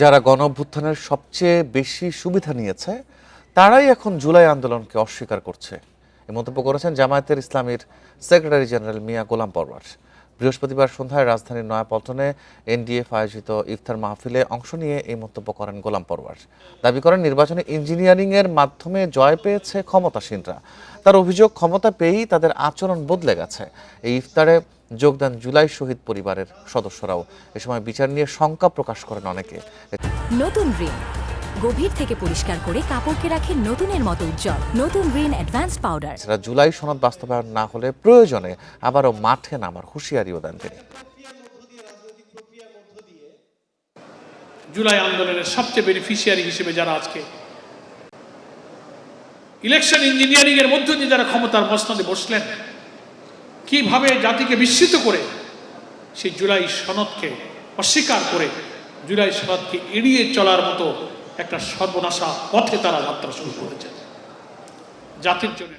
যারা গণঅভ্যুত্থানের সবচেয়ে বেশি সুবিধা নিয়েছে তারাই এখন জুলাই আন্দোলনকে অস্বীকার করছে, এই মন্তব্য করেছেন জামায়াতের ইসলামীর সেক্রেটারি জেনারেল মিয়া গোলাম পরওয়ার। বৃহস্পতিবার সন্ধ্যায় রাজধানীর নয়াপল্টনে এনডিএফ আয়োজিত ইফতার মাহফিলে অংশ নিয়ে এই মন্তব্য করেন গোলাম পরওয়ার। দাবি করেন নির্বাচনে ইঞ্জিনিয়ারিংয়ের মাধ্যমে জয় পেয়েছে ক্ষমতাসীনরা। তার অভিযোগ, ক্ষমতা পেয়েই তাদের আচরণ বদলে গেছে। এই ইফতারে যোগ দেন জুলাই শহীদ পরিবারের সদস্যরাও। এ সময় বিচার নিয়ে শঙ্কা প্রকাশ করেন অনেকে। নতুন রিন গভীর থেকে পরিষ্কার করে কাপড়কে রাখে নতুনের মতো উজ্জ্বল। নতুন রিন অ্যাডভান্সড পাউডার। জুলাই সনদ বাস্তবায়ন না হলে প্রয়োজনে আবারও মাঠে নামার হুঁশিয়ারিও দেন তিনি। জুলাই আন্দোলনের সবচেয়ে বেনিফিশিয়ারি হিসেবে যারা আজকে ইলেকশন ইঞ্জিনিয়ারিং এর মধ্য দিয়ে যারা ক্ষমতার মসনদে বসলেন, কিভাবে জাতিকে বিস্মিত করে সেই জুলাই সনদকে অস্বীকার করে জুলাই সনদকে এড়িয়ে চলার মতো একটা সর্বনাশা পথে তারা যাত্রা শুরু করেছে। জাতির জন্য